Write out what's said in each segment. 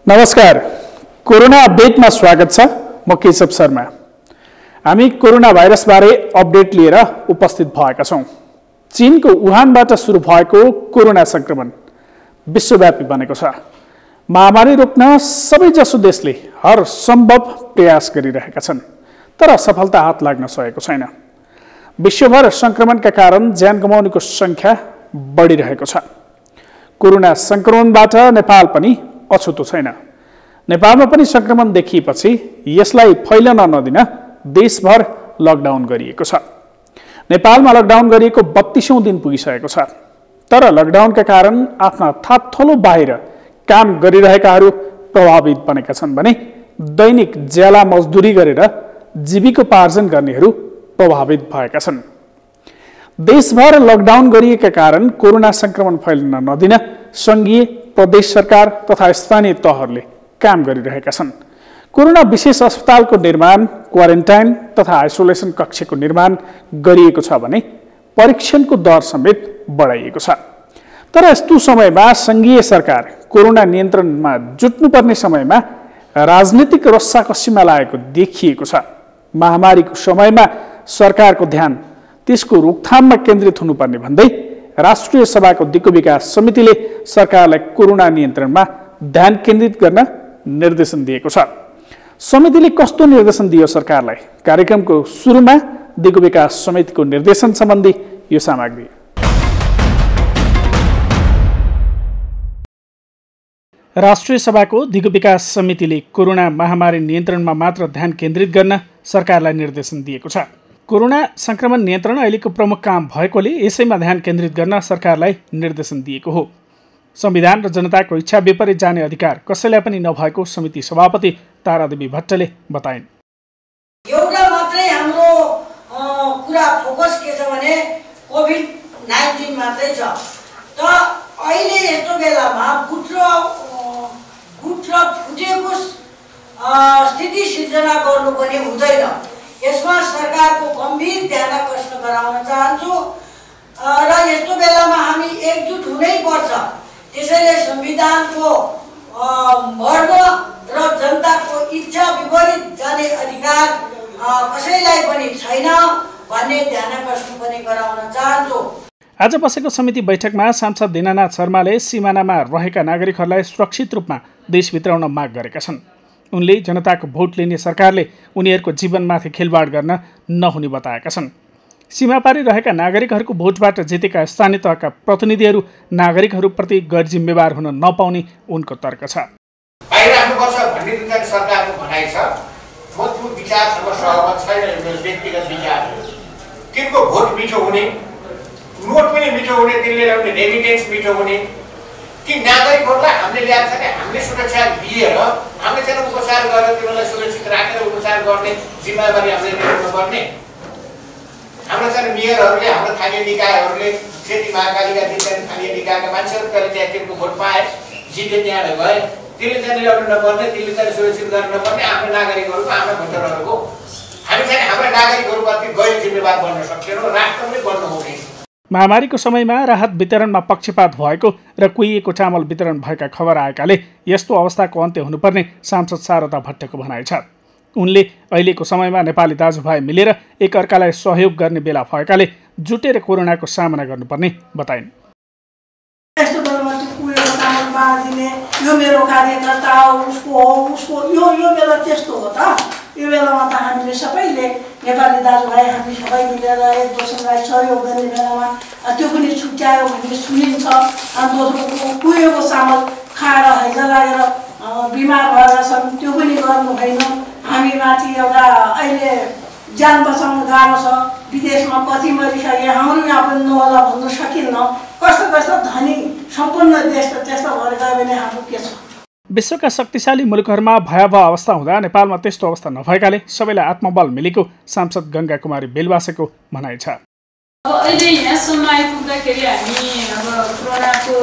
नमस्कार, कोरोना अपडेटमा स्वागत छ। म केशव शर्मा। हामी कोरोना भाइरस बारे अपडेट लिएर उपस्थित भएका छौं। चीनको वुहानबाट सुरु भएको कोरोना संक्रमण विश्वव्यापी बनेको छ। महामारी रोक्न सबैजसो देशले हर सम्भव प्रयास गरिरहेका छन्, तर सफलता हात लाग्न सकेको छैन। विश्वभर संक्रमणका कारण ज्यान गुमाउनेको संख्या बढिरहेको छ। कोरोना संक्रमणबाट नेपाल पनि अछुतो छैन। नेपालमा पनि संक्रमण देखिएपछि यसलाई फैलन नदिन देशभर लकडाउन गरिएको छ। नेपालमा लकडाउन गरिएको 32औं दिन पुगिसकेको छ। तर लकडाउनका कारण आफ्ना थापथलो बाहिर काम गरिरहेकाहरू प्रभावित बनेका छन् भने दैनिक ज्याला मजदुरी गरेर जीविकोपार्जन गर्नेहरू प्रभावित भएका छन्। देशभर लकडाउन गरिएका कारण कोरोना संक्रमण फैलिन नदिन संघीय, प्रदेश सरकार तथा स्थानीय तहहरूले काम गरिरहेका छन्। कोरोना विशेष अस्पतालको निर्माण, क्वारेन्टाइन तथा आइसोलेसन कक्षको निर्माण गरिएको छ भने परीक्षणको दर समेत बढाइएको छ। तर यस्तो समयमा संघीय सरकार कोरोना नियन्त्रणमा जुट्नुपर्ने समयमा राजनीतिक रस्साकसीमा लागेको देखिएको छ। महामारीको समयमा सरकारको ध्यान त्यसको रोकथाममा केन्द्रित हुनुपर्ने भन्दै राष्ट्रिय सभाको दिगो विकास समितिले सरकारलाई कोरोना नियन्त्रणमा ध्यान केन्द्रित गर्न निर्देशन दिएको छ। समितिले कस्तो निर्देशन दियो सरकारलाई? कार्यक्रमको सुरुमा दिगो विकास समितिको निर्देशन सम्बन्धी यो सामग्री। राष्ट्रिय सभाको दिगो विकास समितिले कोरोना महामारी नियन्त्रणमा मात्र ध्यान केन्द्रित गर्न सरकारलाई निर्देशन दिएको छ। कोरोना संक्रमण नियन्त्रण अहिलेको प्रमुख काम भएकोले यसैमा ध्यान केन्द्रित गर्न सरकारलाई निर्देशन दिएको हो। संविधान र जनताको इच्छा विपरीत जाने अधिकार कसैलाई पनि नभएको समिति सभापति तारादेवी भट्टले बताइन्। एउटा मात्रै हाम्रो कुरा फोकस के छ भने कोभिड-19 मात्रै छ। त अहिले यस्तो बेलामा गुट र फुटेको स्थिति सिर्जना गर्नु पनि हुँदैन। यसमा सरकारको गम्भीर ध्यानाकर्षण गराउन चाहन्छु र यस्तो बेलामा हामी एकजुट हुनै पर्छ। त्यसैले संविधानको मर्म र जनताको इच्छा विपरीत जाने अधिकार कसैलाई पनि छैन भन्ने ध्यानाकर्षण पनि गराउन चाहन्छु। आज बसेको समिति बैठकमा सांसद दीनानाथ शर्माले सिमानामा रहेका नागरिकहरूलाई सुरक्षित रूपमा देश भित्राउन माग गरेका छन्। उनले जनताको भोट लिने सरकारले उनीहरूको जीवनमाथि खेलवाड गर्न नहुने बताएका छन्। सीमापारी रहेका नागरिकहरूको भोटबाट जितेका स्थानीय तहका प्रतिनिधिहरू नागरिकहरूप्रति गैर जिम्मेवार हुन नपाउने उनको तर्क छ। सरकारको भनाइ छ, म त्यो विचारसँग सहमत छैन। व्यक्तिगत विचार तिनको भोट मिठो हुने, नोट पनि मिठो हुने, तिनले ल्याउने रेमिटेन्स मिठो हुने, कि नागरिकहरूलाई हामीले ल्याएको छ भने हामीले सुरक्षा दिएर हामीले चाहिँ उपचार गरेर तिनीहरूलाई सुरक्षित राखेर उपचार गर्ने जिम्मेवारी हामीले लिनुपर्ने। हाम्रो चाहिँ मेयरहरूले, हाम्रो स्थानीय निकायहरूले, सेती महाकालीका जिल्ला स्थानीय निकायका मान्छेहरू कहिले त्यहाँ तिनको भोट पाए, जिते त्यहाँ गए, त्यसले चाहिँ ल्याउनु नपर्ने, त्यसले चाहिँ सुरक्षित गर्नु नपर्ने आफ्नो नागरिकहरूको, आफ्नो भोटरहरूको। हामी चाहिँ हाम्रा नागरिकहरूप्रति गैर जिम्मेवार बन्न सक्दैनौँ, राष्ट्र पनि बन्न हुँदैन। महामारीको समयमा राहत वितरणमा पक्षपात भएको र कुहिएको चामल वितरण भएका खबर आएकाले यस्तो अवस्थाको अन्त्य हुनुपर्ने सांसद शारदा भट्टको भनाइ छ। उनले अहिलेको समयमा नेपाली दाजुभाइ मिलेर एकअर्कालाई सहयोग गर्ने बेला भएकाले जुटेर कोरोनाको सामना गर्नुपर्ने बताइन्। यस्तो बेलामा त्यो कुहिएको चामल बाँडिदिने, यो मेरो कार्यकर्ता हो, उसको हो, उसको यो बेला त्यस्तो हो त। यो बेलामा त हामीले सबैले नेपाली दाजुभाइ हामी सबै मिलेर एक दोस्रोलाई सहयोग गर्ने बेलामा त्यो पनि छुट्यायो भन्ने सुनिन्छ। दोस्रोको कुहिएको चामल खाएर हैजा लागेर बिमार भएर छन्, त्यो पनि गर्नु भएन। हामीमाथि एउटा अहिले ज्यान बचाउनु गाह्रो छ। विदेशमा कति मरिसके, हाम्रो यहाँ पनि नहोला भन्नु सकिन्न। कस्तो कस्तो धनी सम्पूर्ण देश त त्यस्तो भएर गयो भने हाम्रो के छ? विश्वका शक्तिशाली मुलुकहरूमा भयावह अवस्था हुँदा नेपालमा त्यस्तो अवस्था नभएकाले सबैलाई आत्मबल मिलेको सांसद गङ्गा कुमारी बेलवासेको भनाइ छ। अहिले यहाँसम्म आइपुग्दाखेरि हामी अब कोरोनाको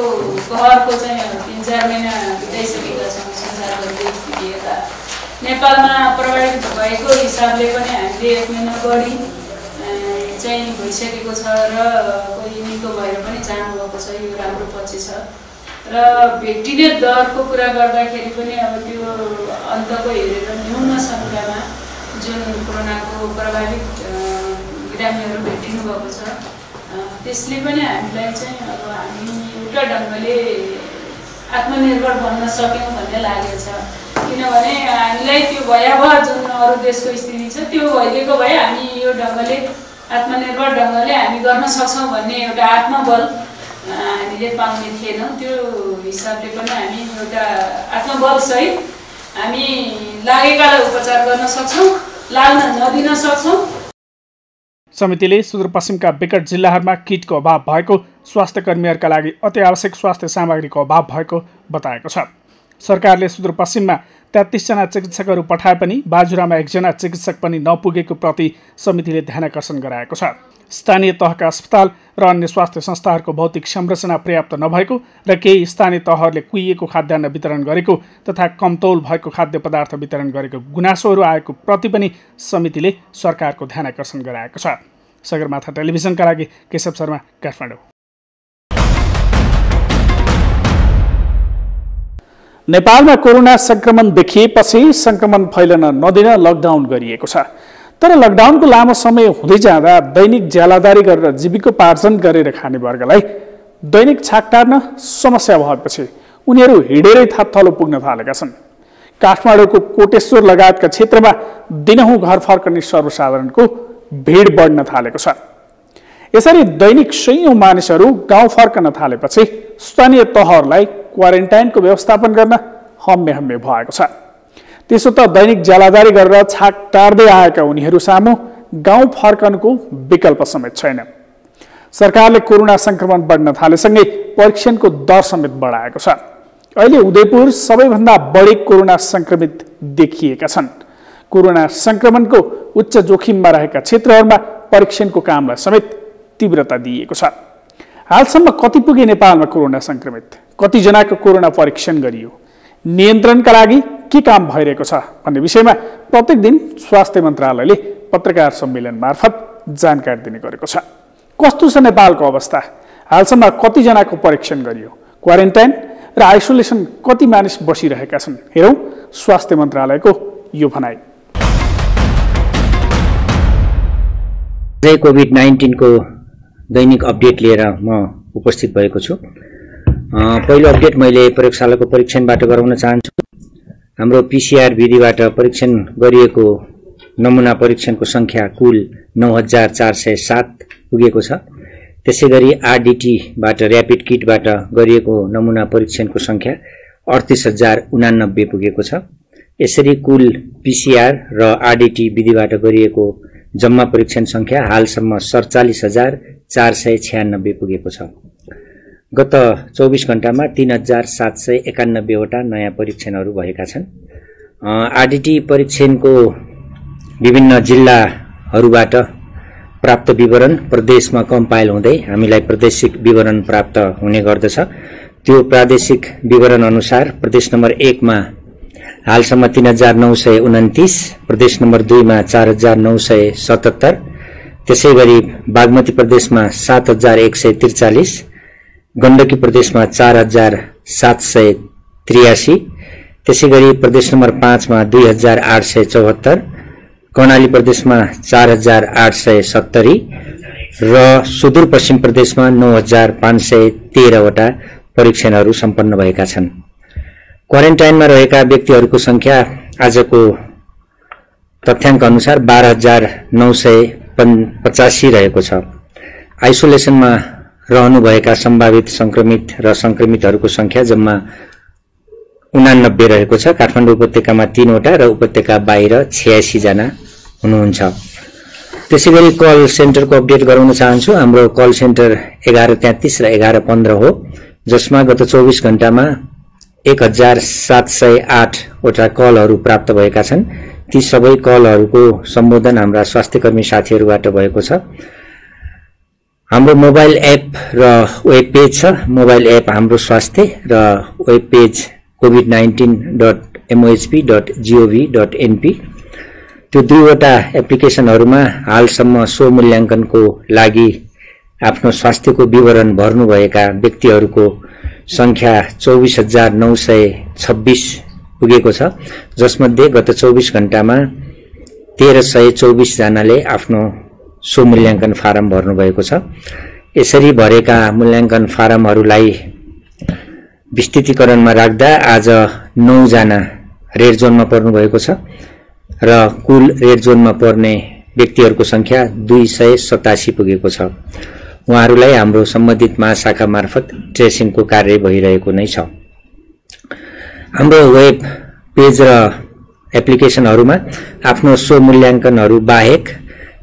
कहरको चाहिँ 3-4 महिना बिताइसकेका छौँ। संसारभरको स्थिति यता नेपालमा प्रभावित भएको हिसाबले पनि हामीले 1 महिना बढी चाहिँ भइसकेको छ र कोही निको भएर पनि जानुभएको छ। यो राम्रो पक्ष छ। र भेटिने दरको कुरा गर्दाखेरि पनि अब त्यो अन्तको हेरेर न्यून सङ्ख्यामा जुन कोरोनाको प्रभावित बिरामीहरू भेटिनु भएको छ त्यसले पनि हामीलाई चाहिँ अब हामी एउटा ढङ्गले आत्मनिर्भर बन्न सक्यौँ भन्ने लागेको छ। किनभने हामीलाई त्यो भयावह जुन अरू देशको स्थिति छ त्यो भइदिएको भए हामी यो ढङ्गले आत्मनिर्भर ढङ्गले हामी गर्न सक्छौँ भन्ने एउटा आत्मबल हामीले पाउने थिएनौँ। त्यो हिसाबले पनि हामी एउटा आत्मबलसहित हामी लागेकालाई उपचार गर्न सक्छौँ, लाग्न नदिन सक्छौँ। समितिले सुदूरपश्चिमका विकट जिल्लाहरूमा किटको अभाव भएको, स्वास्थ्य कर्मीहरूका लागि अति आवश्यक स्वास्थ्य सामग्रीको अभाव भएको बताएको छ। सरकारले सुदूरपश्चिममा 33 जना चिकित्सकहरू पठाए पनि बाजुरामा 1 जना चिकित्सक पनि नपुगेको प्रति समितिले ध्यानकर्षण गराएको छ। स्थानीय तहका अस्पताल र अन्य स्वास्थ्य संस्थाहरूको भौतिक संरचना पर्याप्त नभएको र केही स्थानीय तहहरूले कुहिएको खाद्यान्न वितरण गरेको तथा कमतौल भएको खाद्य पदार्थ वितरण गरेको गुनासोहरू आएको प्रति पनि समितिले सरकारको ध्यानकर्षण गराएको छ। सगरमाथा टेलिभिजनका लागि केशव शर्मा, काठमाडौँ। नेपालमा कोरोना संक्रमण देखिएपछि संक्रमण फैलन नदिन लकडाउन गरिएको छ। तर लकडाउनको लामो समय हुँदै जाँदा दैनिक ज्यालादारी गरेर जीविकोपार्जन गरेर खाने वर्गलाई दैनिक छाक टार्न समस्या भएपछि उनीहरू हिँडेरै थलो पुग्न थालेका छन्। काठमाडौँको कोटेश्वर लगायतका क्षेत्रमा दिनहुँ घर फर्कने सर्वसाधारणको भिड बढ्न थालेको छ। यसरी दैनिक सयौं मानिसहरू गाउँ फर्कन थालेपछि स्थानीय तहहरूलाई क्वारेन्टाइनको व्यवस्थापन गर्न हम्मे भएको छ। त्यसो त दैनिक ज्यालादारी गरेर छाक टार्दै आएका उनीहरू सामु गाउँ फर्कनको विकल्प समेत छैन। सरकारले कोरोना संक्रमण बढ्न थालेसँगै परीक्षणको दर समेत बढाएको छ। अहिले उदयपुर सबैभन्दा बढी कोरोना संक्रमित देखिएका छन्। कोरोना संक्रमणको उच्च जोखिममा रहेका क्षेत्रहरूमा परीक्षणको कामलाई समेत तीव्रता दिइएको छ। हालसम्म कति पुगे नेपालमा कोरोना संक्रमित, कतिजनाको कोरोना परीक्षण गरियो, नियन्त्रणका लागि के काम भइरहेको छ भन्ने विषयमा प्रत्येक दिन स्वास्थ्य मन्त्रालयले पत्रकार सम्मेलन मार्फत जानकारी दिने गरेको छ। कस्तो छ नेपालको अवस्था, हालसम्म कतिजनाको परीक्षण गरियो, क्वारेन्टाइन र आइसोलेसन कति मानिस बसिरहेका छन्, हेरौँ स्वास्थ्य मन्त्रालयको यो भनाइ। कोभिड-19 को दैनिक अपडेट लिएर म उपस्थित भएको छु। पहिलो अपडेट मैले प्रयोगशालाको परीक्षणबाट गराउन चाहन्छु। हाम्रो पीसीआर विधिबाट परीक्षण गरिएको नमुना परीक्षणको संख्या कुल 9407 पुगेको छ। त्यसैगरी आरडीटीबाट र्यापिड किटबाट गरिएको नमुना परीक्षणको संख्या 38089 पुगेको छ। यसरी कुल पीसीआर र आरडीटी विधिबाट गरिएको जम्मा परीक्षण संख्या हालसम्म 47496 पुगेको छ। गत 24 घण्टामा 3791 वटा नयाँ परीक्षणहरू भएका छन्। आरडीटी परीक्षणको विभिन्न जिल्लाहरूबाट प्राप्त विवरण प्रदेशमा कम्पाइल हुँदै हामीलाई प्रादेशिक विवरण प्राप्त हुने गर्दछ। त्यो प्रादेशिक विवरण अनुसार प्रदेश नम्बर 1 मा हालसम्म 3929, प्रदेश नम्बर 2 मा 4977, त्यसैगरी बागमती प्रदेशमा 7143, गण्डकी प्रदेशमा 4783, त्यसैगरी प्रदेश नम्बर 5 मा 2874, कर्णाली प्रदेशमा 4870 र सुदूरपश्चिम प्रदेशमा 9513 वटा परीक्षणहरू सम्पन्न भएका छन्। क्वारेन्टाइनमा रहेका व्यक्तिहरूको संख्या आजको तथ्याङ्क अनुसार 12985 रहेको छ। आइसोलेसनमा रहनुभएका सम्भावित संक्रमित र संक्रमितहरूको संख्या जम्मा 89 रहेको छ। काठमाडौँ उपत्यकामा 3 वटा र उपत्यका बाहिर 86 जना हुनुहुन्छ। त्यसैगरी कल सेन्टरको अपडेट गराउन चाहन्छु। हाम्रो कल सेन्टर 1133 र 1115 हो, जसमा गत 24 घण्टामा 1708 वटा कलहरू प्राप्त भएका छन्। ती सबै कलहरूको सम्बोधन हाम्रा स्वास्थ्यकर्मी साथीहरूबाट भएको छ। हाम्रो मोबाइल एप र वेब पेज छ। मोबाइल एप हाम्रो स्वास्थ्य र वेब पेज covid19.mohp.gov.np। त्यो दुईवटा एप्लिकेसनहरूमा हालसम्म स्वमूल्याङ्कनको लागि आफ्नो स्वास्थ्यको विवरण भर्नुभएका व्यक्तिहरूको संख्या 24,926 पुगेको छ, जसमध्ये गत 24 घण्टामा 1324 जनाले आफ्नो स्वमूल्याङ्कन फारम भर्नुभएको छ। यसरी भरेका मूल्याङ्कन फारमहरूलाई विस्तृतीकरणमा राख्दा आज 9 जना रेड जोनमा पर्नु भएको छ र कुल रेड जोनमा पर्ने व्यक्तिहरूको संख्या 287 पुगेको छ। उहाँहरूलाई हाम्रो सम्बन्धित महाशाखा मार्फत ट्रेसिङको कार्य भइरहेको नै छ। हाम्रो वेब पेज र एप्लिकेसनहरूमा आफ्नो स्वमूल्याङ्कनहरू बाहेक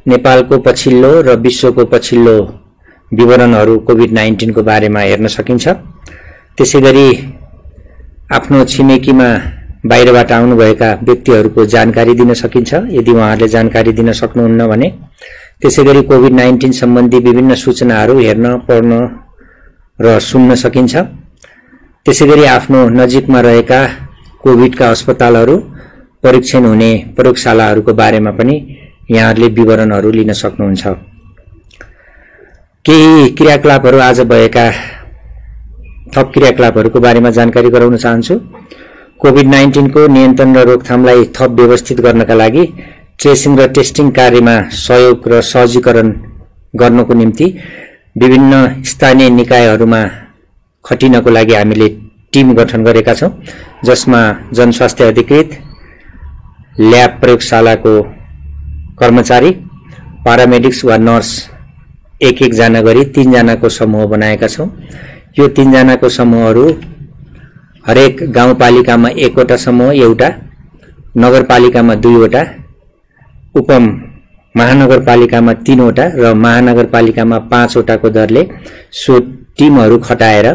नेपालको पछिल्लो र विश्वको पछिल्लो विवरणहरू कोभिड-19 को बारेमा हेर्न सकिन्छ। त्यसैगरी आफ्नो छिमेकीमा बाहिरबाट आउनुभएका व्यक्तिहरूको जानकारी दिन सकिन्छ यदि उहाँहरूले जानकारी दिन सक्नुहुन्न भने। त्यसैगरी कोभिड-19 सम्बन्धी विभिन्न सूचनाहरू हेर्न, पढ्न र सुन्न सकिन्छ। त्यसैगरी आफ्नो नजिकमा रहेका कोभिडका अस्पतालहरू, परीक्षण हुने प्रयोगशालाहरूको बारेमा पनि यहाँहरूले विवरणहरू लिन सक्नुहुन्छ। केही क्रियाकलापहरू आज भएका थप क्रियाकलापहरूको बारेमा जानकारी गराउन चाहन्छु। कोभिड-19 को नियन्त्रण र रोकथामलाई थप व्यवस्थित गर्नका लागि ट्रेसिङ र टेस्टिङ कार्यमा सहयोग र सहजीकरण गर्नको निम्ति विभिन्न स्थानीय निकायहरूमा खटिनको लागि हामीले टिम गठन गरेका छौं, जसमा जनस्वास्थ्य अधिकृत, ल्याब प्रयोगशालाको कर्मचारी, पारामेडिक्स वा नर्स एक जना गरी 3 जनाको समूह बनाएका छौं। यो 3 जनाको समूहहरू हरेक गाउँपालिकामा 1 वटा समूह, एउटा नगरपालिकामा 2 वटा, महानगरपालिकामा 3 वटा र महानगरपालिकामा 5 वटाको दरले सो टिमहरू खटाएर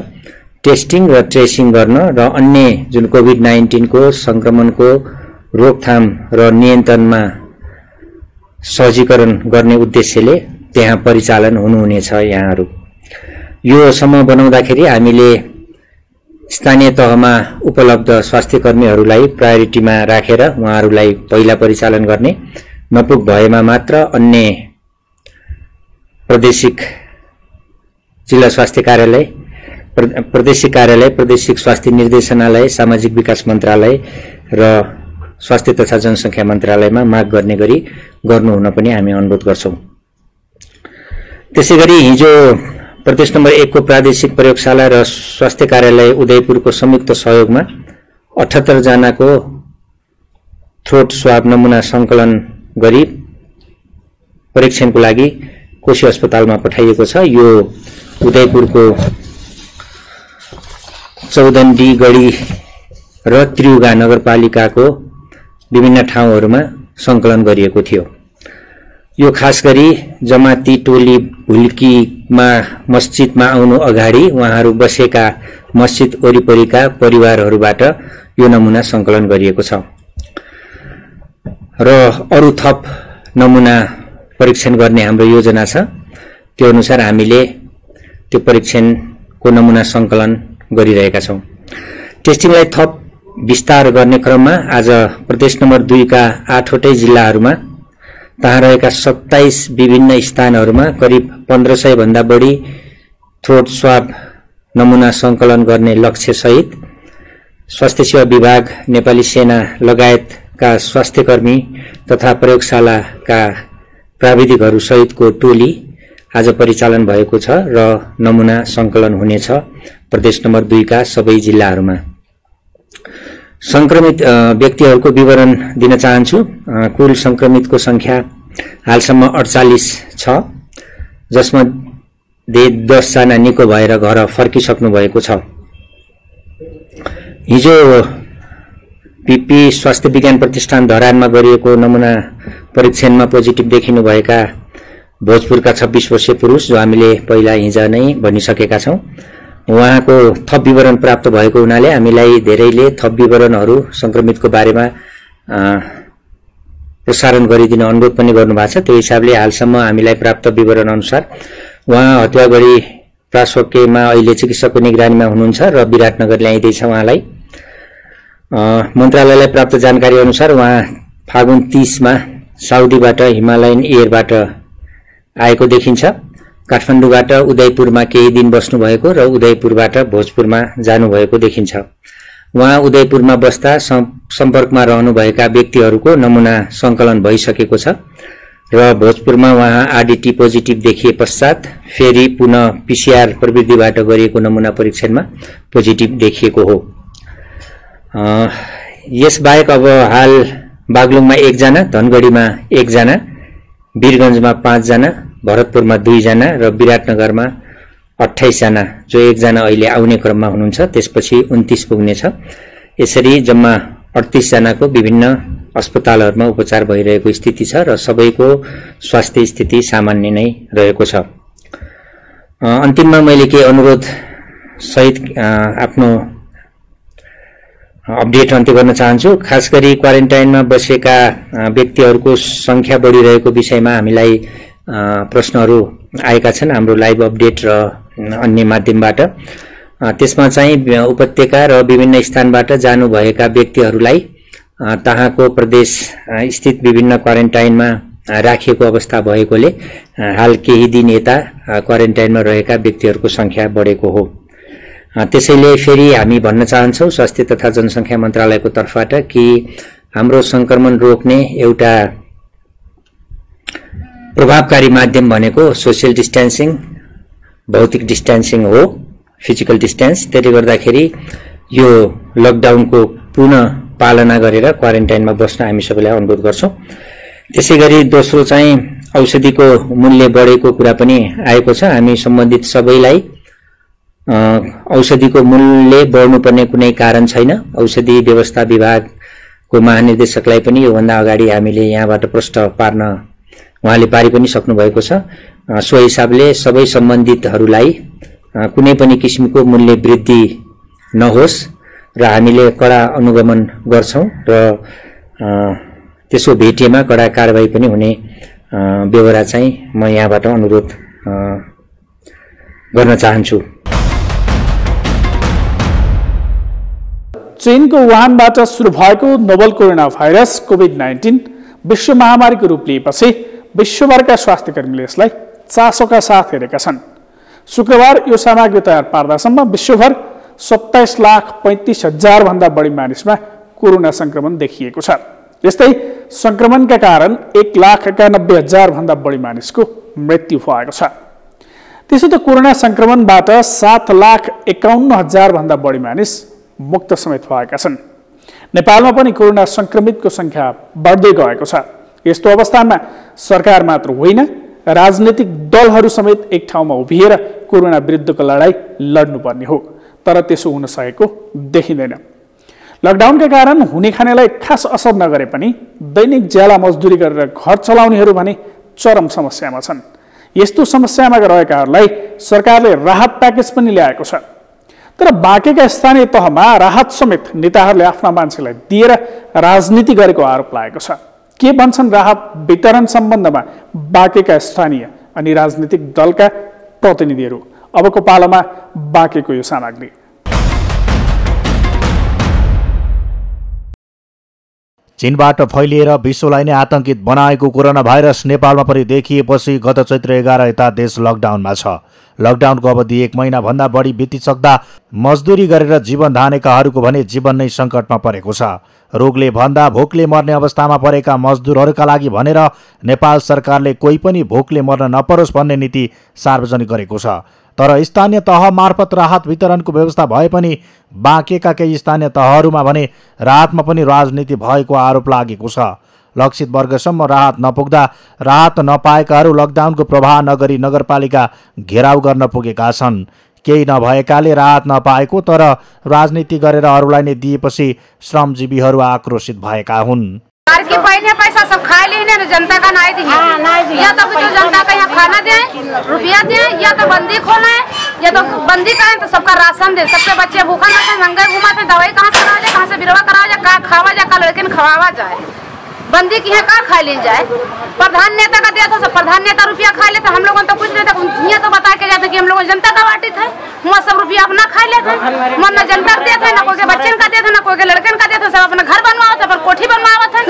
टेस्टिङ र ट्रेसिङ गर्न र अन्य जुन कोभिड-19 को संक्रमणको रोकथाम र नियन्त्रणमा सहजीकरण गर्ने उद्देश्यले त्यहाँ परिचालन हुनुहुनेछ। यहाँहरू यो समूह बनाउँदाखेरि हामीले स्थानीय तहमा उपलब्ध स्वास्थ्य कर्मीहरूलाई प्रायोरिटीमा राखेर उहाँहरूलाई पहिला परिचालन गर्ने, नपुग भएमा मात्र अन्य प्रादेशिक जिल्ला स्वास्थ्य कार्यालय, प्रादेशिक कार्यालय, प्रादेशिक स्वास्थ्य निर्देशनालय, सामाजिक विकास मन्त्रालय र स्वास्थ्य तथा जनसंख्या मन्त्रालयमा माग गर्ने गरी गर्नुहुन पनि हामी अनुरोध गर्छौं। त्यसैगरी हिजो प्रदेश नम्बर 1 को प्रादेशिक प्रयोगशाला र स्वास्थ्य कार्यालय उदयपुरको संयुक्त सहयोगमा 78 जनाको थ्रोट स्वाब नमुना संकलन गरी परीक्षणको लागि कोशी अस्पतालमा पठाइएको छ। यो उदयपुरको चौदण्डी, गढी र त्रियुगा नगरपालिकाको विभिन्न ठाउँहरूमा संकलन गरिएको थियो। यो खास गरी जमाती टोली भुल्कीमा मस्जिदमा आउनु अगाडि उहाँहरू बसेका मस्जिद वरिपरिका परिवारहरूबाट यो नमुना संकलन गरिएको छ र अरु थप नमुना परीक्षण गर्ने हाम्रो योजना छ। त्यो अनुसार हामीले त्यो परीक्षणको नमुना संकलन गरिरहेका छौं। टेस्टिङलाई थप विस्तार गर्ने क्रममा आज प्रदेश नम्बर 2 का 8 वटै जिल्लाहरूमा तहाँ रहेका 27 विभिन्न स्थानहरूमा करिब 1500 भन्दा बढी थ्रोट स्वाब नमुना संकलन गर्ने लक्ष्य सहित स्वास्थ्य सेवा विभाग, नेपाली सेना लगायतका स्वास्थ्यकर्मी तथा प्रयोगशालाका प्राविधिकहरू सहितको टोली आज परिचालन भएको छ र नमुना संकलन हुनेछ प्रदेश नम्बर 2 का सबै जिल्लाहरूमा। संक्रमित व्यक्तिहरूको विवरण दिन चाहन्छु। कुल संक्रमितको संख्या हालसम्म 48 छ, जसमा 10 जना निको भएर घर फर्किसक्नु भएको छ। हिजो पीपी स्वास्थ्य विज्ञान प्रतिष्ठान धरानमा गरिएको नमुना परीक्षणमा पोजिटिभ देखिनु भएका भोजपुरका 26 वर्षीय पुरुष, जो हामीले पहिला हिजो नै भनिसकेका छौं, उहाँको थप विवरण प्राप्त भएको हुनाले हामीलाई धेरैले थप विवरणहरू संक्रमितको बारेमा प्रसारण गरिदिन अनुरोध पनि गर्नुभएको छ। त्यो हिसाबले हालसम्म हामीलाई प्राप्त विवरण अनुसार उहाँ हतुवागढी प्रासोकेमा अहिले चिकित्सकको निगरानीमा हुनुहुन्छ र विराटनगर ल्याइदैछ उहाँलाई। मन्त्रालयलाई प्राप्त जानकारी अनुसार उहाँ फागुन 30 मा साउदीबाट हिमालयन एयरबाट आएको देखिन्छ काठमाडौँबाट उदयपुरमा केही दिन बस्नुभएको र उदयपुरबाट भोजपुरमा जानुभएको देखिन्छ। उहाँ उदयपुरमा बस्दा सम्पर्कमा रहनुभएका व्यक्तिहरूको नमुना सङ्कलन भइसकेको छ र भोजपुरमा उहाँ आरडीटी पोजिटिभ देखिए पश्चात फेरि पुनः पीसीआर प्रविधिबाट गरिएको नमुना परीक्षणमा पोजिटिभ देखिएको हो। यसबाहेक अब हाल बागलुङमा 1 जना, धनगढीमा 1 जना, वीरगञ्जमा 5 जना, भरतपुरमा 2 जना र विराटनगरमा 28 जना, जो 1 जना अहिले आउने क्रममा हुनुहुन्छ, त्यसपछि 29 पुग्नेछ। यसरी जम्मा 38 जनाको विभिन्न अस्पतालहरूमा उपचार भइरहेको स्थिति छ र सबैको स्वास्थ्य स्थिति सामान्य नै रहेको छ। अन्तिममा मैले के अनुरोध सहित आफ्नो अपडेट अन्त्य गर्न चाहन्छु। खास गरी क्वारेन्टाइनमा बसेका व्यक्तिहरूको संख्या बढिरहेको विषयमा हामीलाई प्रश्नहरू आएका छन् हाम्रो लाइभ अपडेट र अन्य माध्यमबाट। त्यसमा चाहिँ उपत्यका र विभिन्न स्थानबाट जानुभएका व्यक्तिहरूलाई तहाँको प्रदेश स्थित विभिन्न क्वारेन्टाइनमा राखिएको अवस्था भएकोले हाल केही दिन यता क्वारेन्टाइनमा रहेका व्यक्तिहरूको संख्या बढेको हो। त्यसैले फेरि हामी भन्न चाहन्छौँ स्वास्थ्य तथा जनसङ्ख्या मन्त्रालयको तर्फबाट कि हाम्रो संक्रमण रोक्ने एउटा प्रभावकारी माध्यम भनेको सोशल डिस्टेन्सिङ, भौतिक डिस्टेन्सिङ हो, फिजिकल डिस्टेन्स। त्यसले गर्दाखेरि यो लकडाउनको पुनः पालना गरेर क्वारेन्टाइनमा बस्न हामी सबैलाई अनुरोध गर्छौं। त्यसैगरी दोस्रो चाहिँ औषधिको मूल्य बढेको कुरा पनि आएको छ। हामी सम्बन्धित सबैलाई औषधिको मूल्य बढ्नुपर्ने कुनै कारण छैन। औषधि व्यवस्था विभागको महानिर्देशकलाई पनि योभन्दा अगाडि हामीले यहाँबाट प्रश्न पार्न उहाँले पारि पनि सक्नु भएको छ। सो हिसाबले सबै सम्बन्धितहरूलाई कुनै पनि किसिमको मूल्य वृद्धि नहोस् र हामीले कडा अनुगमन गर्छौं र त्यसो भेटिएमा कडा कारबाही पनि हुने बेहोरा चाहिँ म यहाँबाट अनुरोध गर्न चाहन्छु। चीनको वुहानबाट सुरु भएको नोभल कोरोना भाइरस कोभिड-19 विश्व महामारीको रूप लिएपछि विश्वभरका स्वास्थ्यकर्मीले यसलाई चासोका साथ हेरेका छन्। शुक्रबार यो सामग्री तयार पार्दासम्म विश्वभर 27,35,000 भन्दा बढी मानिसमा कोरोना संक्रमण देखिएको छ। यस्तै संक्रमणका कारण 1,91,000 भन्दा बढी मानिसको मृत्यु भएको छ। त्यसो त कोरोना संक्रमणबाट 7,51,000 भन्दा बढी मानिस मुक्त समेत भएका छन्। नेपालमा पनि कोरोना संक्रमितको संख्या बढ्दै गएको छ। यस्तो अवस्थामा सरकार मात्र होइन, राजनीतिक दलहरू समेत एक ठाउँमा उभिएर कोरोना विरुद्धको लडाईँ लड्नुपर्ने हो। तर त्यसो हुन सकेको देखिँदैन। लकडाउनका कारण हुने खानेलाई खास असर नगरे पनि दैनिक ज्याला मजदुरी गरेर घर चलाउनेहरू भने चरम समस्यामा छन्। यस्तो समस्यामा रहेकाहरूलाई सरकारले राहत प्याकेज पनि ल्याएको छ। तर बाँकेका स्थानीय तहमा राहत समेत नेताहरूले आफ्ना मान्छेलाई दिएर राजनीति गरेको आरोप लागेको छ। के भन्छन् राहत वितरण सम्बन्धमा बाँकेका स्थानीय अनि राजनीतिक दलका प्रतिनिधिहरू? अबको पालोमा बाँकेको यो सामग्री। चीनबाट फैलिएर विश्वलाई नै आतंकित बनाएको कोरोना भाइरस नेपालमा पनि देखिएपछि गत चैत्र 11 यता देश लकडाउनमा छ। लकडाउनको अवधि 1 महिना भन्दा बढी बितिसक्दा मजदुरी गरेर जीवन धानेकाहरूको भने जीवन नै सङ्कटमा परेको छ। रोगले भन्दा भोकले मर्ने अवस्थामा परेका मजदुरहरूका लागि भनेर नेपाल सरकारले कोही पनि भोकले मर्न नपरोस् भन्ने नीति सार्वजनिक गरेको छ। तर स्थानीय तह मार्फत राहत वितरणको व्यवस्था भए पनि बाँकेका केही स्थानीय तहहरूमा भने राहतमा पनि राजनीति भएको आरोप लागेको छ। लक्षित वर्गसम्म राहत नपुग्दा राहत नपाएकाहरू लकडाउनको प्रभाव नगरी नगरपालिका घेराउ गर्न पुगेका छन्। केही नभएकाले राहत नपाएको तर राजनीति गरेर अरूलाई नै दिएपछि श्रमजीवीहरू आक्रोशित भएका हुन्। की पहले पैसा सब खा लेने जनता का नहीं दिए, या तो जो जनता का यहाँ खाना दे, रुपया दे, या तो बंदी खोले, या तो बंदी करें तो सबका राशन दे। सबके बच्चे भूखा ना थे, नंगे घुमाते, दवाई कहाँ से करा जाए, कहाँ से बिरवा करा जाए, कहाँ खावा जाए, कल लेकिन खवावा जाए। बंदी की है कहाँ खा ली जाए। प्रधान नेता का दिया था, सब प्रधान नेता रुपया खा लेते, हम लोगों तो कुछ नहीं था। ये तो बता के जाते कि हम लोग जनता का बाटी थे, वहाँ सब रुपया अपना खा लेते, मन न जनता का दिया था, न कोई के बच्चे का दिया था, न कोई के लड़कन का दिया था। सब अपना घर बनवाओ थे, पर कोठी बनवाओ थे,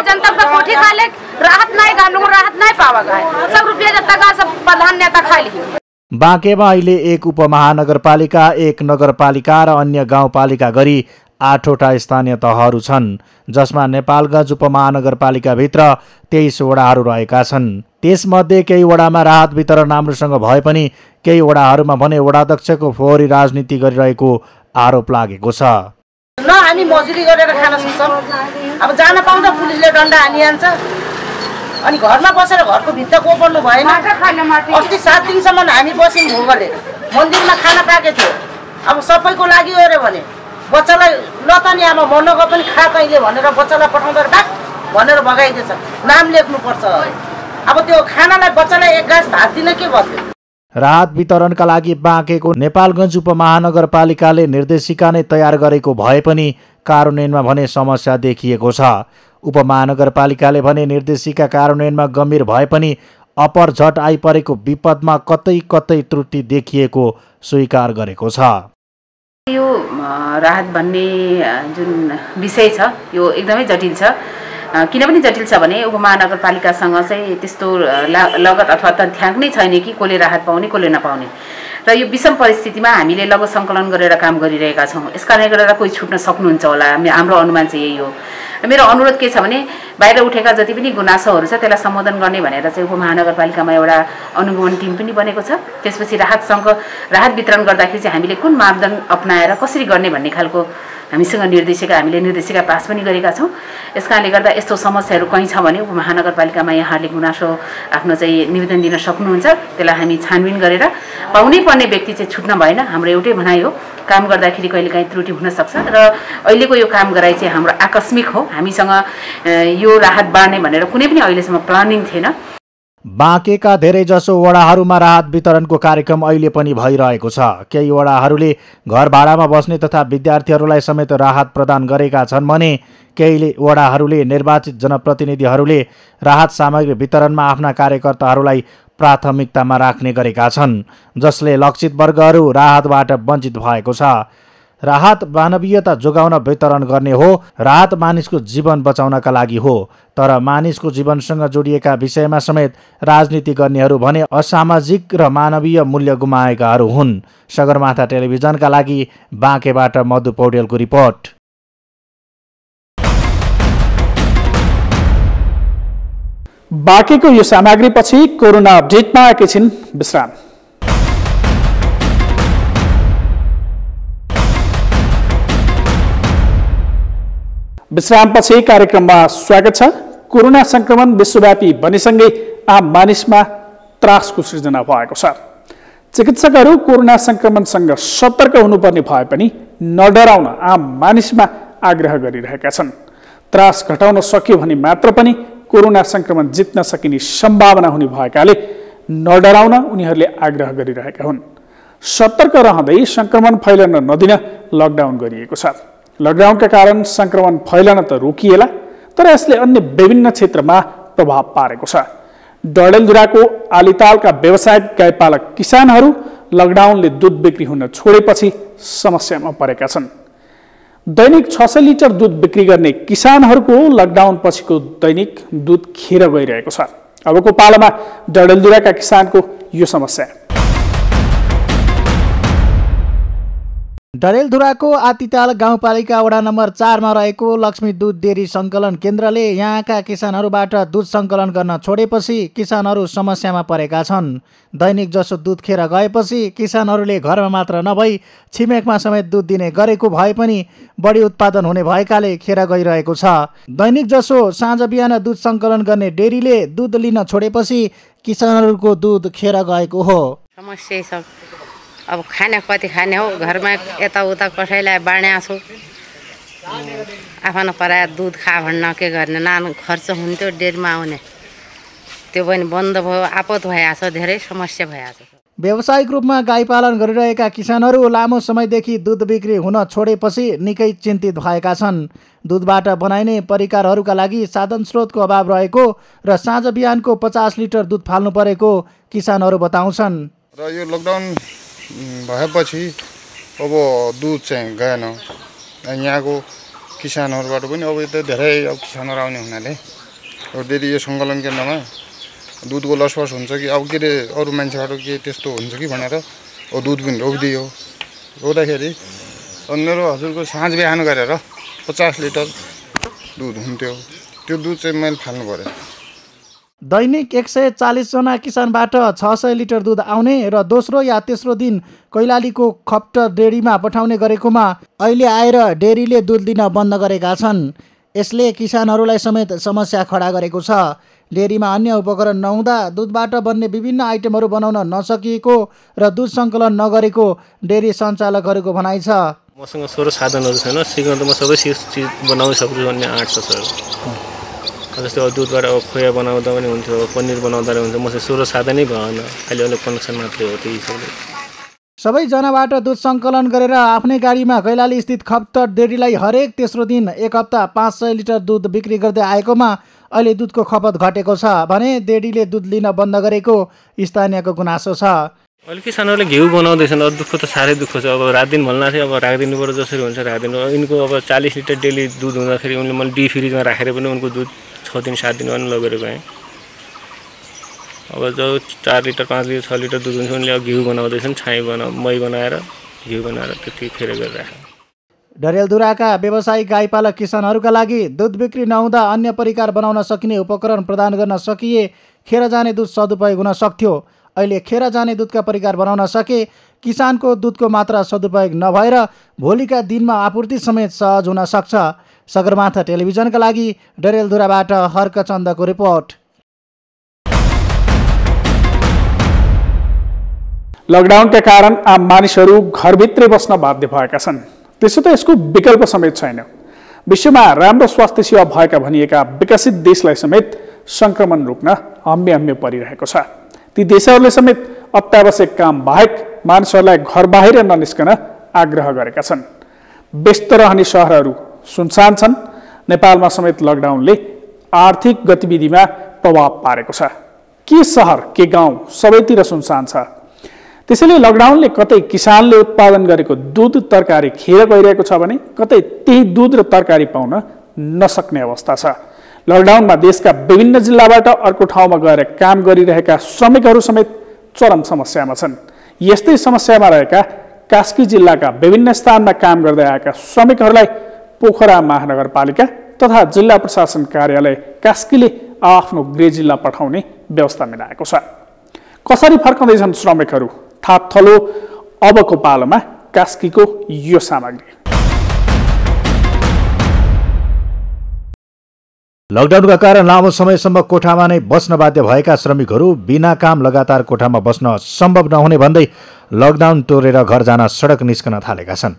जनता का कोठी खा ले, राहत नहीं, हम लोग राहत नहीं पावा है। सब रुपया जब तक सब प्रधान नेता खा लिए। बाँकेमा अहिले एक उपमहानगरपालिका, एक नगरपालिका र अन्य गाउँपालिका गरी 8वटा स्थानीय तहहरू छन्, जसमा नेपालगञ्ज उपमहानगरपालिकाभित्र 23 वडाहरू रहेका छन्। त्यसमध्ये केही वडामा राहत वितरण राम्रोसँग भए पनि केही वडाहरूमा भने वडाध्यक्षको फोहोरी राजनीति गरिरहेको आरोप लागेको छ। न हामी मजुरी गरेर खान सक्छौँ, अब जान पाउँदा पुलिसले डन्डा हानिहाल्छ, अनि घरमा बसेर घरको भित्र कोपर्नु भएन। अस्ति 7 दिनसम्म हामी बस्यौँ भोगले, मन्दिरमा खाना पाएको थियो। अब सबैको लागि हो भने बच्चालाई ल त नि आमा म नगए पनि खा कहिले भनेर बच्चालाई पठाउँदा बाक भनेर भगाइदिएछ। नाम लेख्नुपर्छ। अब त्यो खानालाई बच्चालाई एक गाँस भात दिन के भयो? राहत वितरणका लागि बाँकेको नेपालगञ्ज उपमहानगरपालिकाले निर्देशिका नै तयार गरेको भए पनि कार्यान्वयनमा भने समस्या देखिएको छ। उपमहानगरपालिकाले भने निर्देशिका कार्यान्वयनमा गम्भीर भए पनि अपरझट आइपरेको विपदमा कतै कतै त्रुटि देखिएको स्वीकार गरेको छ। यो राहत भन्ने जुन विषय छ यो एकदमै जटिल छ। किन पनि जटिल छ भने उपमहानगरपालिकासँग चाहिँ त्यस्तो लगत अथवा तथ्याङ्क नै छैन कि कसले राहत पाउने कसले नपाउने, र यो विषम परिस्थितिमा हामीले लगत सङ्कलन गरेर काम गरिरहेका छौँ। यस कारणले गर्दा कोही छुट्न सक्नुहुन्छ होला, हाम्रो अनुमान चाहिँ यही हो। मेरो अनुरोध के छ भने बाहिर उठेका जति पनि गुनासोहरू छ त्यसलाई सम्बोधन गर्ने भनेर चाहिँ उपमहानगरपालिकामा एउटा अनुगमन टिम पनि बनेको छ। त्यसपछि राहत वितरण गर्दाखेरि चाहिँ हामीले कुन मापदण्ड अपनाएर कसरी गर्ने भन्ने खालको हामीसँग हामीले निर्देशिका पास पनि गरेका छौँ। यस कारणले गर्दा यस्तो समस्याहरू कहीँ छ भने उपमहानगरपालिकामा यहाँहरूले गुनासो आफ्नो चाहिँ निवेदन दिन सक्नुहुन्छ। त्यसलाई हामी छानबिन गरेर पाउनै पर्ने व्यक्ति चाहिँ छुट्न भएन। हाम्रो एउटै भनाइ हो, काम गर्दाखेरि कहिलेकाहीँ त्रुटि हुनसक्छ र अहिलेको यो काम गराइ चाहिँ हाम्रो आकस्मिक हो। हामीसँग यो राहत बाँड्ने भनेर कुनै पनि अहिलेसम्म प्लानिङ थिएन। बाँकेका धेरैजसो वडाहरूमा राहत वितरणको कार्यक्रम अहिले पनि भइरहेको छ। केही वडाहरूले घर भाडामा बस्ने तथा विद्यार्थीहरूलाई समेत राहत प्रदान गरेका छन् भने केही वडाहरूले निर्वाचित जनप्रतिनिधिहरूले राहत सामग्री वितरणमा आफ्ना कार्यकर्ताहरूलाई प्राथमिकतामा राख्ने गरेका छन्, जसले लक्षित वर्गहरू राहतबाट वञ्चित भएको छ। राहत मानवीयता जोगाउन वितरण गर्ने हो, राहत मानिसको जीवन बचाउनका लागि हो। तर मानिसको जीवनसँग जोडिएका विषयमा समेत राजनीति गर्नेहरू भने असामाजिक र मानवीय मूल्य गुमाएकाहरू हुन्। सगरमाथा टेलिभिजनका लागि बाँकेबाट मधु पौडेलको रिपोर्ट। बाँकेको यो सामग्रीपछि कोरोना अपडेटमा एकैछिन विश्राम। विश्रामपछि कार्यक्रममा स्वागत छ। कोरोना संक्रमण विश्वव्यापी बनेसँगै आम मानिसमा त्रासको सृजना भएको छ। चिकित्सकहरू कोरोना संक्रमणसँग सतर्क हुनुपर्ने भए पनि नडराउन आम मानिसमा आग्रह गरिरहेका छन्। त्रास घटाउन सक्यो भने मात्र पनि कोरोना संक्रमण जित्न सकिने सम्भावना हुने भएकाले नडराउन उनीहरूले आग्रह गरिरहेका हुन्। सतर्क रहँदै संक्रमण फैलन नदिन लकडाउन गरिएको छ। लकडाउनका कारण संक्रमण फैलन त रोकिएला, तर यसले अन्य विभिन्न क्षेत्रमा प्रभाव पारेको छ। डडेलधुराको आलितालका व्यवसायिक गाईपालक किसानहरू लकडाउनले दूध बिक्री हुन छोडेपछि समस्यामा परेका छन्। दैनिक 600 लिटर दूध बिक्री गर्ने किसानहरूको लकडाउन पछिको दैनिक दूध खेर गइरहेको छ। अबको पालामा डडेलधुराका किसानको यो समस्या। डडेलधुराको आतिताल गाउँपालिका वडा नम्बर 4 मा रहेको लक्ष्मी दूध डेरी सङ्कलन केन्द्रले यहाँका किसानहरूबाट दूध सङ्कलन गर्न छोडेपछि किसानहरू समस्यामा परेका छन्। दैनिक जसो दूध खेर गएपछि किसानहरूले घरमा मात्र नभई छिमेकमा समेत दूध दिने गरेको भए पनि बढी उत्पादन हुने भएकाले खेर गइरहेको छ। दैनिक जसो साँझ बिहान दूध सङ्कलन गर्ने डेरीले दूध लिन छोडेपछि किसानहरूको दूध खेर गएको हो। समस्या छ, अब खाने कति खाने हो, घरमा यताउता कसैलाई बाँड्या छु, आफ्नो पराया दूध खा भन्न के गर्ने, नानु खर्च हुन्थ्यो डेरीमा आउने, त्यो पनि बन्द भयो, आपत भइहाल्छ, धेरै समस्या भइहाल्छ। व्यावसायिक रूपमा गाई पालन गरिरहेका किसानहरू लामो समयदेखि दूध बिक्री हुन छोडेपछि निकै चिन्तित भएका छन्। दूधबाट बनाइने परिकारहरूका लागि साधन स्रोतको अभाव रहेको र साँझ बिहानको 50 लिटर दूध फाल्नु परेको किसानहरू बताउँछन्। र यो लकडाउन भएपछि अब दूध चाहिँ गएन। यहाँको किसानहरूबाट पनि अब यता धेरै किसानहरू आउने हुनाले डेरी यो सङ्कलन केन्द्रमा दुधको लसफस हुन्छ कि अब के अरे अरू मान्छेबाट के त्यस्तो हुन्छ कि भनेर दुध पनि रोकिदियो। रोक्दाखेरि मेरो हजुरको साँझ बिहान गरेर 50 लिटर दुध हुन्थ्यो, त्यो दुध चाहिँ मैले फाल्नु पर्यो। दैनिक 140 जना किसानबाट 600 लिटर दुध आउने र दोस्रो या तेस्रो दिन कैलालीको खप्टर डेरीमा पठाउने गरेकोमा अहिले आएर डेरीले दुध दिन बन्द गरेका छन्। यसले किसानहरूलाई समेत समस्या खडा गरेको छ। डेरीमा अन्य उपकरण नहुँदा दुधबाट बन्ने विभिन्न आइटमहरू बनाउन नसकिएको र दुध सङ्कलन नगरेको डेरी सञ्चालकहरूको भनाइ छ। मसँग सरो साधनहरू छैन, सिक्न त म सबै चिज बनाउन सक्छु भन्ने आँट छ सर। जस्तै अब दुधबाट अब खोया बनाउँदा पनि हुन्थ्यो, पनिर बनाउँदा पनि हुन्थ्यो, मसँग सरो साधनै भएन, खालि अलिक कनेक्सन मात्रै हो त्यही सबले। सबैजनाबाट दुध सङ्कलन गरेर आफ्नै गाडीमा कैलाली स्थित खप्तर डेरीलाई हरेक तेस्रो दिन 1 हप्ता 500 लिटर दुध बिक्री गर्दै आएकोमा अहिले दुधको खपत घटेको छ भने डेरीले दुध लिन बन्द गरेको स्थानीयको गुनासो छ। अहिले किसानहरूले घिउ बनाउँदैछन्, अब दुःख त साह्रै दुःख छ। अब रात दिन भन्ला थियो, अब राखिदिनु पर्यो जसरी हुन्छ राखिदिनु। यिनको अब 40 लिटर डेली दुध हुँदाखेरि उनले मैले डी फ्रिजमा राखेर पनि उनको दुध 6 दिन 7 दिन पनि लगेर गएँ। अब जो 4 लिटर 5 लिटर 6 लिटर दुध हुन्छ उनले अब घिउ बनाउँदैछन्, मही बनाएर घिउ बनाएर त्यति खेर गरिराखेँ। डरेलधुराका व्यवसायिक गाईपालक किसानहरूका लागि दुध बिक्री नहुँदा अन्य परिकार बनाउन सकिने उपकरण प्रदान गर्न सकिए खेर जाने दुध सदुपयोग हुन सक्थ्यो। अहिले खेर जाने दुधका परिकार बनाउन सके किसानको दुधको मात्रा सदुपयोग नभएर भोलिका दिनमा आपूर्ति समेत सहज हुन सक्छ। सगरमाथा टेलिभिजनका लागि डरेलधुराबाट हर्कचन्दको रिपोर्ट। लकडाउनका कारण आम मानिसहरू घरभित्रै बस्न बाध्य भएका छन्। त्यसो त यसको विकल्प समेत छैन। विश्वमा राम्रो स्वास्थ्य सेवा भएका भनिएका विकसित देशलाई समेत संक्रमण रोक्न हम्मे परिरहेको छ। ती देशहरूले समेत अत्यावश्यक काम बाहेक मानिसहरूलाई घर बाहिर ननिस्कन आग्रह गरेका छन्। व्यस्त रहने सहरहरू सुनसान छन्। नेपालमा समेत लकडाउनले आर्थिक गतिविधिमा प्रभाव पारेको छ। के सहर के गाउँ सबैतिर सुनसान छ। त्यसैले लकडाउनले कतै किसानले उत्पादन गरेको दुध तरकारी खेर गइरहेको छ भने कतै त्यही दुध र तरकारी पाउन नसक्ने अवस्था छ। लकडाउनमा देशका विभिन्न जिल्लाबाट अर्को ठाउँमा गएर काम गरिरहेका श्रमिकहरू समेत चरम समस्यामा छन्। यस्तै समस्यामा रहेका कास्की जिल्लाका विभिन्न स्थानमा काम गर्दै आएका श्रमिकहरूलाई पोखरा महानगरपालिका तथा जिल्ला प्रशासन कार्यालय कास्कीले आफ्नो गृह जिल्ला पठाउने व्यवस्था मिलाएको छ। कसरी फर्काउँदैछन् श्रमिकहरू थाप थलो अबको पालोमा कास्कीको यो सामग्री। लकडाउनका कारण लामो समयसम्म कोठामा नै बस्न बाध्य भएका श्रमिकहरू बिना काम लगातार कोठामा बस्न सम्भव नहुने भन्दै लकडाउन तोडेर घर जान सडक निस्कन थालेका छन्।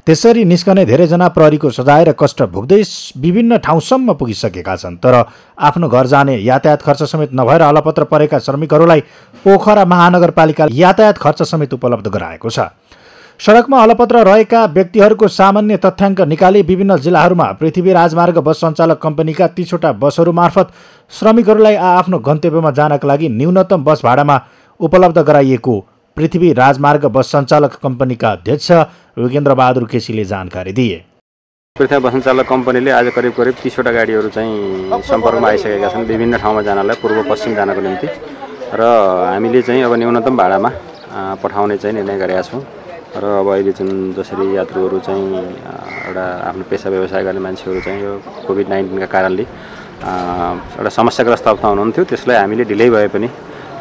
त्यसरी निस्कने धेरैजना प्रहरीको सजाय र कष्ट भोग्दै विभिन्न ठाउँसम्म पुगिसकेका छन्। तर आफ्नो घर जाने यातायात खर्च समेत नभएर अलपत्र परेका श्रमिकहरूलाई पोखरा महानगरपालिकाले यातायात खर्च समेत उपलब्ध गराएको छ। सडकमा अलपत्र रहेका व्यक्तिहरूको सामान्य तथ्याङ्क निकाली विभिन्न जिल्लाहरूमा पृथ्वी राजमार्ग बस सञ्चालक कम्पनीका 30वटा बसहरू मार्फत श्रमिकहरूलाई आफ्नो गन्तव्यमा जानका लागि न्यूनतम बस भाडामा उपलब्ध गराइएको पृथ्वी राजमार्ग बस सञ्चालक कम्पनीका अध्यक्ष योगेन्द्र बहादुर केसीले जानकारी दिए। पृथ्वी बस सञ्चालक कम्पनीले आज करिब 30वटा गाडीहरू चाहिँ सम्पर्कमा आइसकेका छन् विभिन्न ठाउँमा जानलाई, पूर्व पश्चिम जानको निम्ति, र हामीले चाहिँ अब न्यूनतम भाडामा पठाउने चाहिँ निर्णय गरेका छौँ। र अब अहिले जुन जसरी यात्रुहरू चाहिँ एउटा आफ्नो पेसा व्यवसाय गर्ने मान्छेहरू चाहिँ यो कोभिड-19 का कारणले एउटा समस्याग्रस्त अवस्था हुनुहुन्थ्यो, त्यसलाई हामीले ढिलै भए पनि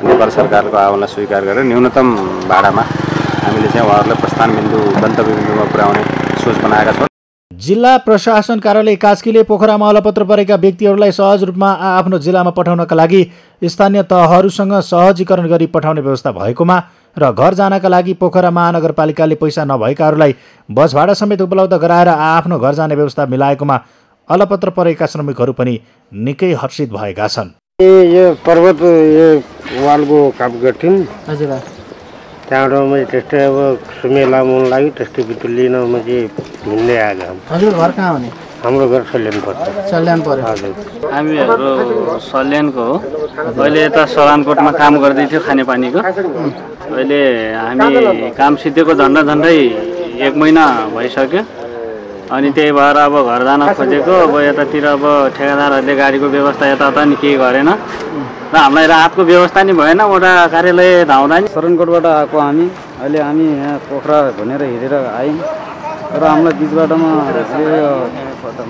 नेपाल सरकारको आह्वानलाई स्वीकार गरेर न्यूनतम भाडामा हामीले चाहिँ उहाँहरूलाई प्रस्थान बिन्दु गन्तव्य बिन्दुमा पुर्याउने सोच बनाएका छौँ। जिल्ला प्रशासन कार्यालय कास्कीले पोखरामा अलपत्र परेका व्यक्तिहरूलाई सहज रूपमा आफ्नो जिल्लामा पठाउनका लागि स्थानीय तहहरूसँग सहजीकरण गरी पठाउने व्यवस्था भएकोमा र घर जानका लागि पोखरा महानगरपालिकाले पैसा नभएकाहरूलाई बस भाडा समेत उपलब्ध गराएर आफ्नो घर जाने व्यवस्था मिलाएकोमा अलपत्र परेका श्रमिकहरू पनि निकै हर्षित भएका छन्। यो पर्वत यो वालको काम गर्थ्यौँ। हजुर, त्यहाँबाट मैले त्यस्तै अब सुमेला मन लाग्यो, त्यस्तै भित्र लिन मैले हिँड्दै आएको। हजुर, घर कहाँ हो नि? हाम्रो घर सल्यान पर्छ। सल्यान पर्यो। हजुर, हामीहरू सल्यानको हो। अहिले यता सलानकोटमा काम गर्दै थियो खानेपानीको। अहिले हामी काम सिद्धेको झन्डै 1 महिना भइसक्यो। अनि त्यही भएर अब घर जान खोजेको अब यतातिर अब ठेकेदारहरूले गाडीको व्यवस्था यताउता नि केही गरेन र हामीलाई राहतको व्यवस्था नि भएन। वडा कार्यालय धाउँदा नि शरणकोटबाट आएको अहिले हामी यहाँ पोखरा भनेर हिँडेर आयौँ र हामीलाई बिच बाटोमा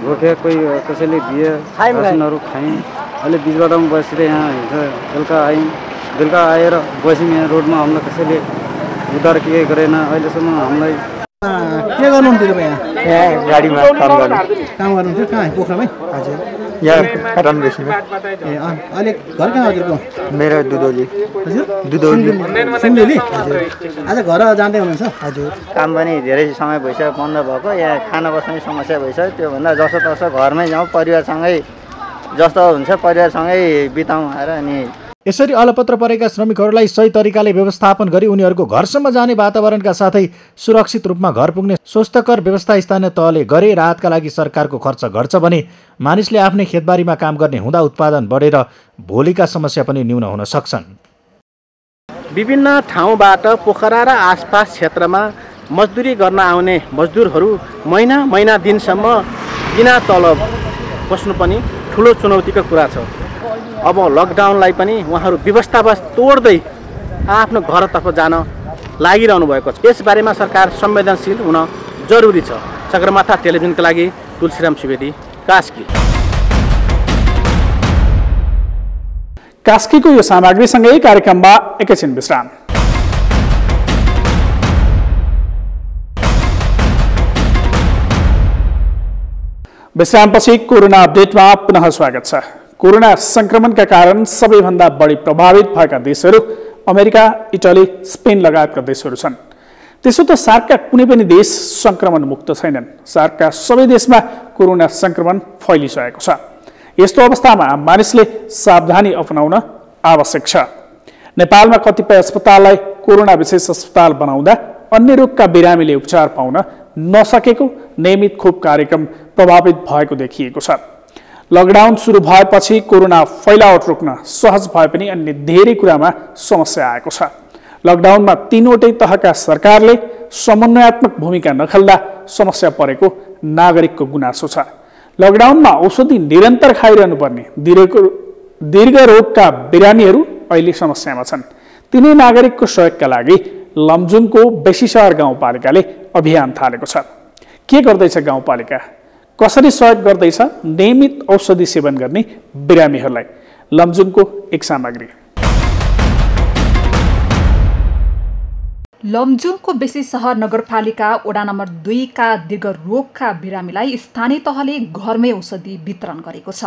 रोके कोही कसैले दिए रासनहरू खायौँ। अहिले बिच बाटोमा बसेर यहाँ बेलुका आयौँ। बेलुका आएर बस्यौँ यहाँ रोडमा। हामीलाई कसैले उद्धार के गरेन अहिलेसम्म। हामीलाई के गर्नुहुन्थ्यो तपाईँ यहाँ गाडीमा काम गर्नुहुन्थ्यो? कहाँ पोखरामै? हजुर यहाँ काटन बेसीमा। ए अहिले घर कहाँ हजुरको? मेरो दुधौली। हजुर दुधौली सिन्धुली? हजुर आज घर जाँदै हुनुहुन्छ? हजुर काम पनि धेरै समय भइसक्यो बन्द भएको। यहाँ खाना बस्ने समस्या भइसक्यो। त्योभन्दा जसो तसो घरमै जाउँ परिवारसँगै जस्तो हुन्छ परिवारसँगै बिताउँ आएर। अनि यसरी अलपत्र परेका श्रमिकहरूलाई सही तरिकाले व्यवस्थापन गरी उनीहरूको घरसम्म जाने वातावरणका साथै सुरक्षित रूपमा घर पुग्ने स्वस्थकर व्यवस्था स्थानीय तहले गरे राहतका लागि सरकारको खर्च घट्छ भने मानिसले आफ्नै खेतबारीमा काम गर्ने हुँदा उत्पादन बढेर भोलिका समस्या पनि न्यून हुन सक्छन्। विभिन्न ठाउँबाट पोखरा र आसपास क्षेत्रमा मजदुरी गर्न आउने मजदुरहरू महिना दिनसम्म बिना तलब बस्नु पनि ठुलो चुनौतीको कुरा छ। अब लकडाउनलाई पनि उहाँहरू व्यवस्थापन तोड्दै आफ्नो घरतर्फ जान लागिरहनु भएको छ। यसबारेमा सरकार संवेदनशील हुन जरुरी छ। सगरमाथा टेलिभिजनका लागि तुलसीराम सुवेदी, कास्की। कास्कीको यो सामग्रीसँगै कार्यक्रममा एकैछिन विश्राम। विश्रामपछि कोरोना अपडेटमा पुनः स्वागत छ। कोरोना संक्रमणका कारण सबैभन्दा बढी प्रभावित भएका देशहरू अमेरिका, इटली, स्पेन लगायतका देशहरू छन्। त्यसो त सार्कका कुनै पनि देश संक्रमण मुक्त छैनन्। सार्कका सबै देशमा कोरोना संक्रमण फैलिसकेको छ। यस्तो अवस्थामा मानिसले सावधानी अपनाउन आवश्यक छ। नेपालमा कतिपय अस्पताललाई कोरोना विशेष अस्पताल बनाउँदा अन्य रोगका बिरामीले उपचार पाउन नसकेको नियमित खोप कार्यक्रम प्रभावित भएको देखिएको छ। लकडाउन सुरु भएपछि कोरोना फैलावट रोक्न सहज भए पनि अन्य धेरै कुरामा समस्या आएको छ। लकडाउनमा तीनवटै तहका सरकारले समन्वयात्मक भूमिका नखेल्दा समस्या परेको नागरिकको गुनासो छ। लकडाउनमा औषधि निरन्तर खाइरहनु पर्ने दीर्घ रोगका बिरामीहरू अहिले समस्यामा छन्। तिनै नागरिकको सहयोगका लागि लमजुङको बेसी सहर गाउँपालिकाले अभियान थालेको छ। के गर्दैछ गाउँपालिका? कसरी सहयोग गर्दैछ नियमित औषधि सेवन गर्ने बिरामीहरूलाई? लमजुङको एक सामग्री। लमजुङको बेसी सहर नगरपालिका वडा नम्बर 2 का दीर्घ रोगका बिरामीलाई स्थानीय तहले घरमै औषधि वितरण गरेको छ।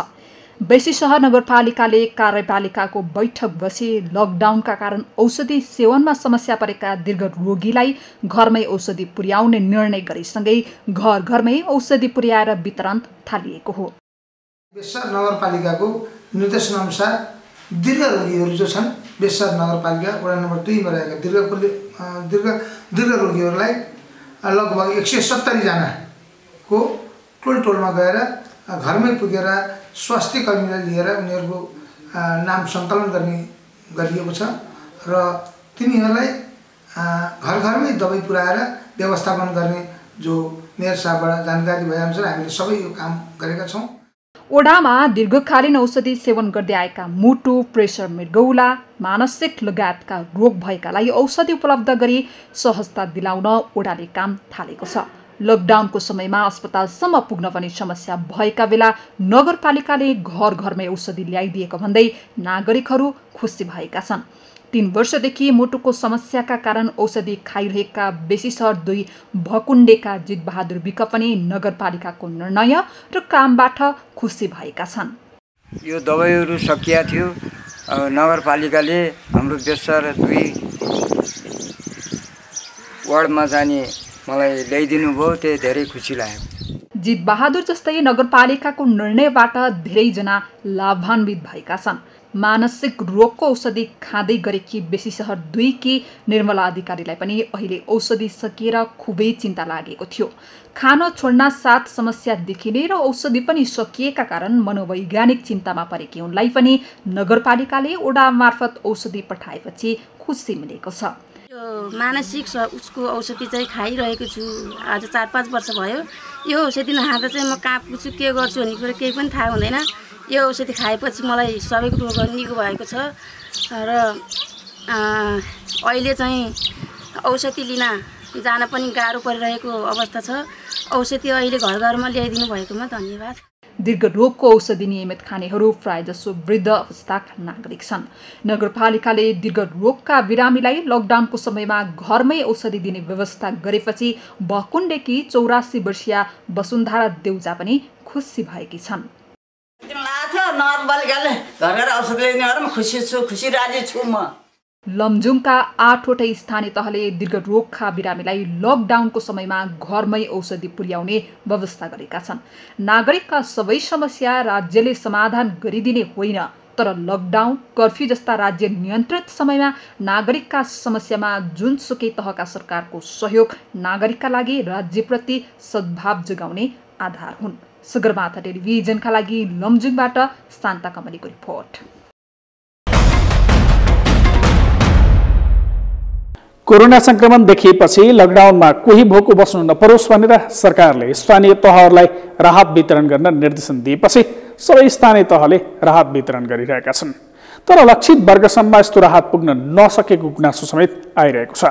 बेसी सहर नगरपालिकाले कार्यपालिकाको बैठक बसी लकडाउनका कारण औषधि सेवनमा समस्या परेका दीर्घ रोगीलाई घरमै औषधि पुर्याउने निर्णय गरेसँगै घर घरमै औषधि पुर्याएर वितरण थालिएको हो। बेसर नगरपालिकाको निर्देशन अनुसार दीर्घ रोगीहरू जो छन् बेसर नगरपालिका वडा नम्बर 2 मा रहेका दीर्घ रोगीहरूलाई लगभग 170 जनाको टोलमा गएर घरमै पुगेर स्वास्थ्य कर्मीलाई लिएर उनीहरूको नाम सङ्कलन गरिएको छ र तिनीहरूलाई घर घरमै दबाई पुर्याएर व्यवस्थापन गर्ने जो मेयर साहबबाट जानकारी भएअनुसार हामीले सबै यो काम गरेका छौँ। ओडामा दीर्घकालीन औषधि सेवन गर्दै आएका मुटु, प्रेसर, मृगौला, मानसिक लगायतका रोग भएकालाई औषधि उपलब्ध गरी सहजता दिलाउन ओडाले काम थालेको छ। लकडाउनको समयमा अस्पतालसम्म पुग्न पनि समस्या भएका बेला नगरपालिकाले घर घरमै औषधि ल्याइदिएको भन्दै नागरिकहरू खुसी भएका छन्। 3 वर्षदेखि मुटुको समस्याका कारण औषधि खाइरहेका बेसी सहर 2 भकुण्डेका जितबहादुर विक पनि नगरपालिकाको निर्णय र कामबाट खुसी भएका छन्। यो दबाईहरू सकिया थियो। नगरपालिकाले हाम्रो बेसर 2 वार्डमा जाने मलाई ल्याइदिनु भयो, त्यो धेरै खुसी लाग्यो। जितबहादुर जस्तै नगरपालिकाको निर्णयबाट धेरैजना लाभान्वित भएका छन्। मानसिक रोगको औषधि खाँदै गरेकी बेसी सहर 2 की निर्मला अधिकारीलाई पनि अहिले औषधि सकिएर खुबै चिन्ता लागेको थियो। खान छोड्न साथ समस्या देखिने र औषधि पनि सकिएका कारण मनोवैज्ञानिक चिन्तामा परेकी उनलाई पनि नगरपालिकाले ओडा मार्फत औषधि पठाएपछि खुसी मिलेको छ। मानसिक उसको औषधि चाहिँ खाइरहेको छु। आज 4-5 वर्ष भयो। यो औषधि नखाँदा चाहिँ म कहाँ पुग्छु के गर्छु भन्ने कुरो केही पनि थाहा हुँदैन। यो औषधि खाएपछि मलाई सबै रोगहरू निको भएको छ र अहिले चाहिँ औषधि लिन जान पनि गाह्रो परिरहेको अवस्था छ। औषधि अहिले घर घरमा ल्याइदिनु भएकोमा धन्यवाद। दीर्घ रोगको औषधि नियमित खानेहरू प्रायजसो वृद्ध अवस्थाका नागरिक छन्। नगरपालिकाले दीर्घ रोगका बिरामीलाई लकडाउनको समयमा घरमै औषधि दिने व्यवस्था गरेपछि बकुण्डेकी 84 वर्षीय वसुन्धरा देउजा पनि खुसी भएकी छन्। नगरपालिकाले घर घर औषधि ल्याइदिने भएर म खुसी छु, खुसी राजी छु म। लमजुङका 8वटै स्थानीय तहले दीर्घ रोगका बिरामीलाई लकडाउनको समयमा घरमै औषधि पुर्याउने व्यवस्था गरेका छन्। नागरिकका सबै समस्या राज्यले समाधान गरिदिने होइन, तर लकडाउन, कर्फ्यू जस्ता राज्य नियन्त्रित समयमा नागरिकका समस्यामा जुनसुकै तहका सरकारको सहयोग नागरिकका लागि राज्यप्रति सद्भाव जगाउने आधार हुन्। सगरमाथा टेलिभिजनका लागि लमजुङबाट शान्ता कमलीको रिपोर्ट। कोरोना संक्रमण देखिएपछि लकडाउनमा कोही भोको बस्नु नपरोस् भनेर सरकारले स्थानीय तहहरूलाई राहत वितरण गर्न निर्देशन दिएपछि सबै स्थानीय तहले राहत वितरण गरिरहेका छन्। तर लक्षित वर्गसम्म यस्तो राहत पुग्न नसकेको गुनासो समेत आइरहेको छ।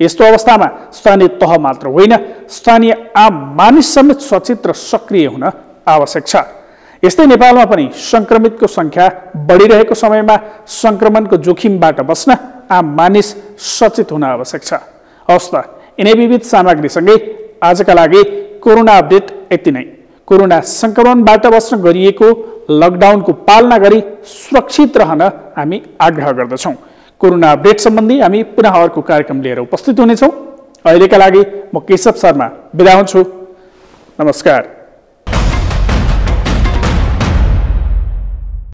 यस्तो अवस्थामा स्थानीय तह मात्र होइन, स्थानीय आम मानिस समेत सचेत र सक्रिय हुन आवश्यक छ। यस्तै नेपालमा पनि संक्रमितको संख्या बढिरहेको समयमा संक्रमणको जोखिमबाट बस्न आम मानिस सचेत हुन आवश्यक छ। हवस् त, यिनै विविध सामग्रीसँगै आजका लागि कोरोना अपडेट यति नै। कोरोना संक्रमणबाट बस्न गरिएको लकडाउनको पालना गरी सुरक्षित रहन हामी आग्रह गर्दछौँ। कोरोना अपडेट सम्बन्धी हामी पुनः अर्को कार्यक्रम लिएर उपस्थित हुनेछौँ। अहिलेका लागि म केशव शर्मा बिदा हुन्छु। नमस्कार।